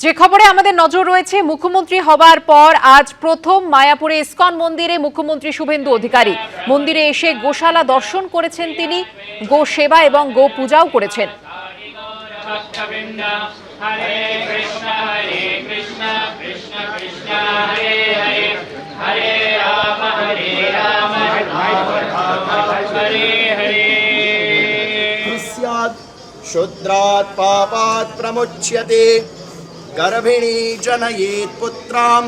যে খবরে আমাদের নজর রয়েছে, মুখ্যমন্ত্রী হবার পর আজ প্রথম মায়াপুরে ইসকন মন্দিরে মুখ্যমন্ত্রী শুভেন্দু অধিকারী মন্দিরে এসে গোশালা দর্শন করেছেন। তিনি গো সেবা এবং গো পূজাও করেছেন। शुद्रात् पापात् प्रमुच्यते गर्भिणी जनयेत् पुत्रां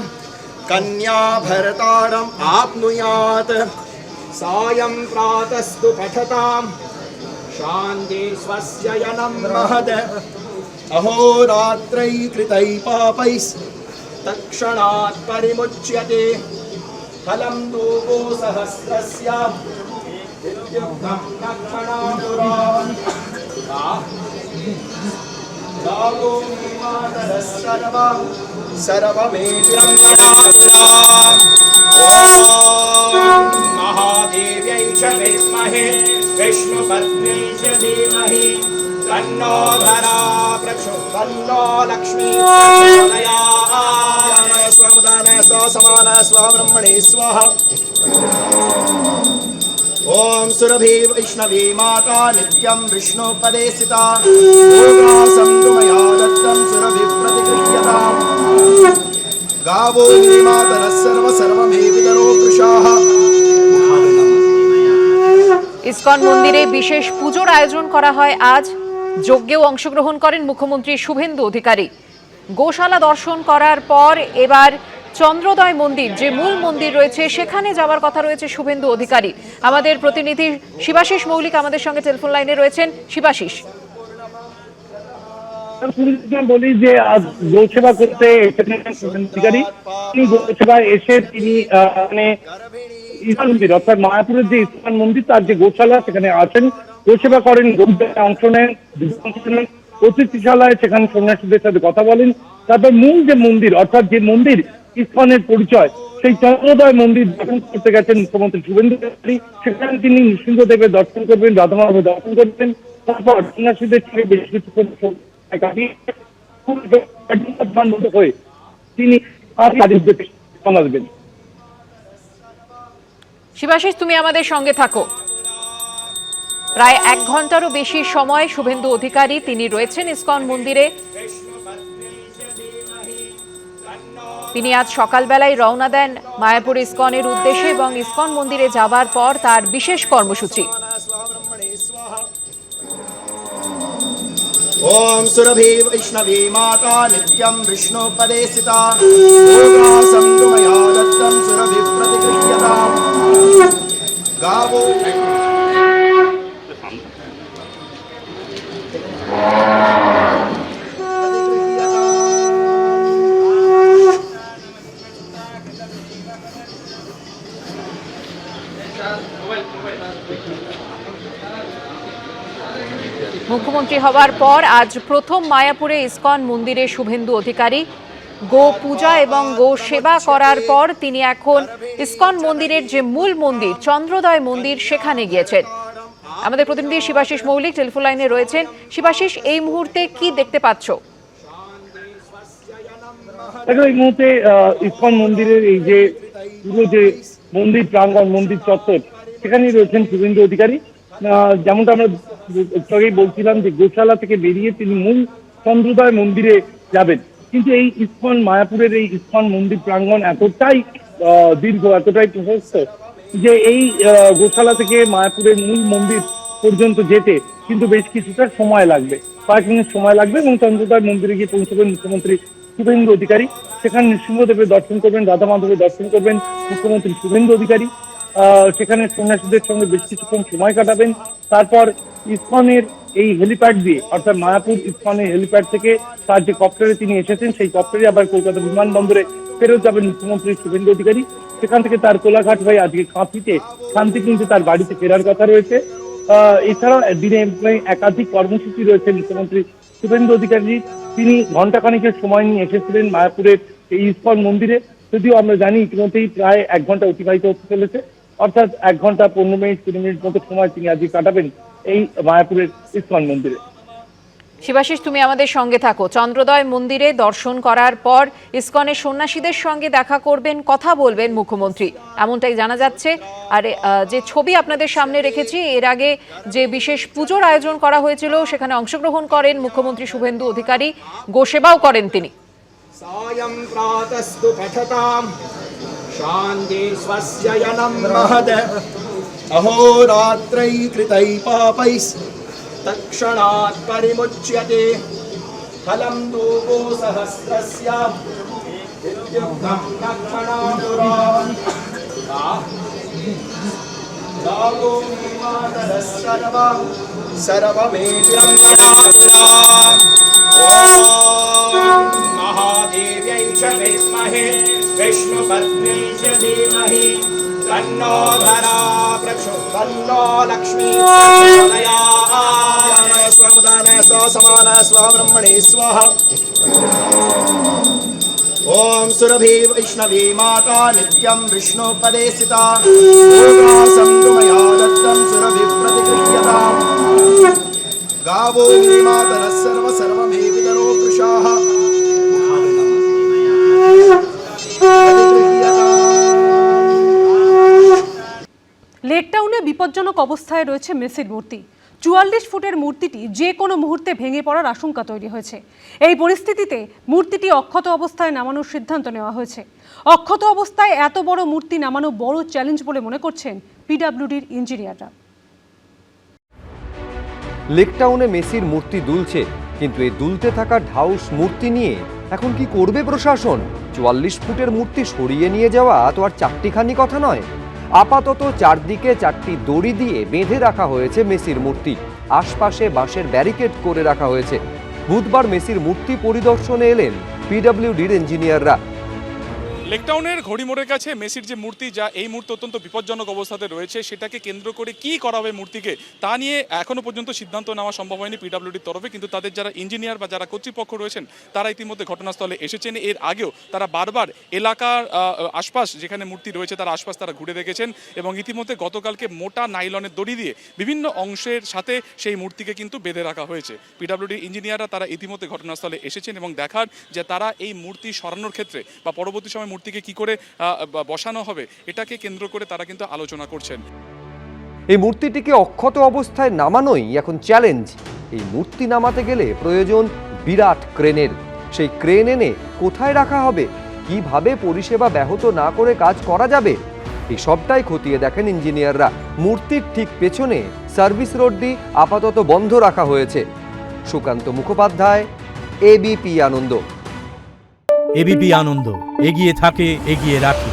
कन्या भर्तारम् आप्नुयात् सायं प्रातस्तु पठतां शान्ति स्वस्य यनं महत् अहोरात्रैः कृतैः पापैः तत्क्षणात् परिमुच्यते फलं तु गोसहस्रस्य इत्युक्तं तत्क्षणादुरान् महादेव्यै च विद्महे विष्णुपत्न्यै च धीमहि तन्नो धरा तन्नो लक्ष्मी प्रचोदयात्। स्वमुदानः स्वसमानः स्वब्रह्मणे स्वाहा। ओम सुरभि वैष्णवी माता नित्यं विष्णु पदे स्थिता योगासं तु मया दत्तं सुरभि प्रतिगृह्यताम् गावो मातरः सर्वमेवितरो वृषाः। ইসকন মন্দিরে বিশেষ পুজোর আয়োজন করা হয়। আজ যজ্ঞেও অংশগ্রহণ করেন মুখ্যমন্ত্রী শুভেন্দু অধিকারী। গোশালা দর্শন করার পর এবার চন্দ্রোদয় মন্দির, যে মূল মন্দির রয়েছে, সেখানে যাওয়ার কথা রয়েছে শুভেন্দু অধিকারী। আমাদের প্রতিনিধি শিবাশিস মৌলিক আমাদের সঙ্গে টেলিফোন লাইনে রয়েছেন। শিবাশিস, বলি যে আজ গৌসেবা করতে অধিকারী গৌসেবা এসে তিনি ইসকন মন্দির অর্থাৎ মায়াপুরের যে ইসকন মন্দির তার যে গোশালা সেখানে আসেন, গোসেবা করেন, অংশ নেন, অতিথিশালায় সেখানে সন্ন্যাসীদের সাথে কথা বলেন। তারপর মূল যে মন্দির অর্থাৎ যে মন্দির ইসকনের পরিচয়, সেই চন্দ্রোদয় মন্দির দর্শন করতে গেছেন মুখ্যমন্ত্রী শুভেন্দু অধিকারী। সেখানে তিনি নৃসিংহদেবের দর্শন করবেন, রাধামাধবের দর্শন করবেন। তারপর সন্ন্যাসীদের সঙ্গে বেশ কিছুক্ষণ হয়ে তিনি আসবেন। শিবাশিস, তুমি আমাদের সঙ্গে থাকো। প্রায় 1 ঘন্টারও বেশি সময় শুভেন্দু অধিকারী তিনি রয়েছেন ইসকন মন্দিরে। তিনি আজ সকালবেলায় রওনা দেন মায়াপুর ইসকনের উদ্দেশ্যে এবং ইসকন মন্দিরে যাবার পর তার বিশেষ কর্মসূচি। ओम सुरभि वैष्णवी माता नित्यं विष्णु पदे स्थिता योगासं तु मया दत्तं सुरभि प्रतिगृह्यताम् गावो। মুখ্যমন্ত্রী হওয়ার পর আজ প্রথম মায়াপুরে ইসকন মন্দিরে শুভেন্দু অধিকারী গো পূজা এবং গো সেবা করার পর তিনি এখন ইসকন মন্দিরের যে মূল মন্দির চন্দ্রোদয় মন্দির সেখানে গিয়েছেন। আমাদের প্রতিনিধি শিবাশিস মৌলিক টেলিফোন লাইনে রয়েছেন। শিবাশিস, এই মুহূর্তে কি দেখতে পাচ্ছ? এই মুহূর্তে ইসকন মন্দিরের এই যে পুরো যে মন্দির প্রাঙ্গণ, মন্দির চত্বর, সেখানেই রয়েছেন শুভেন্দু অধিকারী। যেমনটা আমরা আগেই বলছিলাম যে গোশালা থেকে বেরিয়ে তিনি মূল চন্দ্রোদয় মন্দিরে যাবেন। কিন্তু এই ইসকন মায়াপুরের এই ইসকন মন্দির প্রাঙ্গণ এতটাই দীর্ঘ, এতটাই প্রশস্ত যে এই গোশালা থেকে মায়াপুরের মূল মন্দির পর্যন্ত যেতে কিন্তু বেশ কিছুটা সময় লাগবে, কয়েক মিনিট সময় লাগবে। এবং চন্দ্রোদয় মন্দিরে গিয়ে পৌঁছবেন মুখ্যমন্ত্রী শুভেন্দু অধিকারী। সেখানে নৃসিংহদেবের দর্শন করবেন, রাধামাধবের দর্শন করবেন মুখ্যমন্ত্রী শুভেন্দু অধিকারী। সেখানে সন্ন্যাসীদের সঙ্গে বেশ কিছুক্ষণ সময় কাটাবেন। তারপর ইসকনের এই হেলিপ্যাড দিয়ে অর্থাৎ মায়াপুর ইসকনের হেলিপ্যাড থেকে তার যে কপ্টারে তিনি এসেছেন সেই কপ্টারে আবার কলকাতা বিমানবন্দরে ফেরত যাবেন মুখ্যমন্ত্রী শুভেন্দু অধিকারী। সেখান থেকে তার কোলাঘাট হয়ে আজকে শান্তি কিন্তু তার বাড়িতে ফেরার কথা রয়েছে। এছাড়া দিনে একাধিক কর্মসূচি রয়েছে মুখ্যমন্ত্রী শুভেন্দু অধিকারী। তিনি ঘণ্টাখানেকের সময় নিয়ে এসেছিলেন মায়াপুরের এই ইসকন মন্দিরে। যদিও আমরা জানি ইতিমধ্যেই প্রায় 1 ঘন্টা অতিবাহিত হতে চলেছে, অর্থাৎ 1 ঘন্টা 15 মিনিট 20 মিনিট মতো সময় তিনি আজকে কাটাবেন এই মায়াপুরের ইসকন মন্দিরে। শিবাশিস, তুমি আমাদের সঙ্গে থাকো। চন্দ্রোদয় মন্দিরে দর্শন করার পর ইসকনের সন্ন্যাসীদের সঙ্গে দেখা করবেন, কথা বলবেন মুখ্যমন্ত্রী, এমনটাই জানা যাচ্ছে। আর যে ছবি আপনাদের সামনে রেখেছি, এর আগে যে বিশেষ পুজোর আয়োজন করা হয়েছিল সেখানে অংশগ্রহণ করেন মুখ্যমন্ত্রী শুভেন্দু অধিকারী, গোসেবাও করেন তিনি। सायं प्रातस्तु पठतां शान्ति स्वस्य यनं महद अहोरात्रैः कृतैः पापैस्तत्क्षणात् परिमुच्यते फलं तु गोसहस्रस्य इत्युक्तं लक्ष्मणादुरान् रागो मातरः सर्वमेन्द्रं मनादुरान् महादेव्यै च विद्महे विष्णुपत्न्यै च धीमहि तन्नो धरा तन्नो लक्ष्मी प्रचोदयात् स्वमुदानय स्वसमानय स्वब्रह्मणे स्वाहा ॐ सुरभि वैष्णवी माता नित्यं विष्णुपदे स्थिता योगासं तु मया दत्तं सुरभिः प्रतिगृह्यताम् गावो मे मातरः सर्वमे विदरो वृषाः লেকটাউনে বিপজ্জনক অবস্থায় রয়েছে মেসির মূর্তি। ৪৪ ফুটের মূর্তিটি যে কোনো মুহূর্তে ভেঙে পড়ার আশঙ্কা তৈরি হয়েছে। এই পরিস্থিতিতে মূর্তিটি অক্ষত অবস্থায় নামানোর সিদ্ধান্ত নেওয়া হয়েছে। অক্ষত অবস্থায় এত বড় মূর্তি নামানো বড় চ্যালেঞ্জ বলে মনে করছেন পিডব্লিউডির ইঞ্জিনিয়াররা। লেকটাউনে মেসির মূর্তি দুলছে, কিন্তু এই দুলতে থাকা ঢাউস মূর্তি নিয়ে এখন কি করবে প্রশাসন? ৪৪ ফুটের মূর্তি সরিয়ে নিয়ে যাওয়া তো আর চারটিখানি কথা নয়। আপাতত চারদিকে 4টি দড়ি দিয়ে বেঁধে রাখা হয়েছে মেসির মূর্তি, আশপাশে বাঁশের ব্যারিকেড করে রাখা হয়েছে। বুধবার মেসির মূর্তি পরিদর্শনে এলেন পিডব্লিউডির ইঞ্জিনিয়াররা। লেকটাউনের ঘড়িমোড়ের কাছে মেসির যে মূর্তি, যা এই মুহূর্তে অত্যন্ত বিপজ্জনক অবস্থাতে রয়েছে, সেটাকে কেন্দ্র করে কি করা হবে মূর্তিকে, তা নিয়ে এখনো পর্যন্ত সিদ্ধান্ত নেওয়া সম্ভব হয়নি পিডব্লিউডির তরফে। কিন্তু তাদের যারা ইঞ্জিনিয়ার বা যারা কর্তৃপক্ষ রয়েছেন তারা ইতিমধ্যে ঘটনাস্থলে এসেছেন। এর আগেও তারা বারবার এলাকার আশপাশ যেখানে মূর্তি রয়েছে তার আশপাশ তারা ঘুরে দেখেছেন এবং ইতিমধ্যে গতকালকে মোটা নাইলনের দড়ি দিয়ে বিভিন্ন অংশের সাথে সেই মূর্তিকে কিন্তু বেঁধে রাখা হয়েছে। পিডব্লিউডির ইঞ্জিনিয়াররা তারা ইতিমধ্যে ঘটনাস্থলে এসেছেন এবং দেখার যে তারা এই মূর্তি সরানোর ক্ষেত্রে বা পরবর্তী সময় মূর্তিকে কি করে বসানো হবে এটাকে কেন্দ্র করে তারা কিন্তু আলোচনা করছেন। এই মূর্তিটিকে অক্ষত অবস্থায় নামানোই এখন চ্যালেঞ্জ। এই মূর্তি নামাতে গেলে প্রয়োজন বিরাট ক্রেনের। সেই ক্রেন এনে কোথায় রাখা হবে, কিভাবে পরিষেবা ব্যাহত না করে কাজ করা যাবে, এই সবটাই খতিয়ে দেখেন ইঞ্জিনিয়াররা। মূর্তির ঠিক পেছনে সার্ভিস রোডটি আপাতত বন্ধ রাখা হয়েছে। সুকান্ত মুখোপাধ্যায়, এবিপি আনন্দ। এবিপি আনন্দ, এগিয়ে থাকে, এগিয়ে রাখে।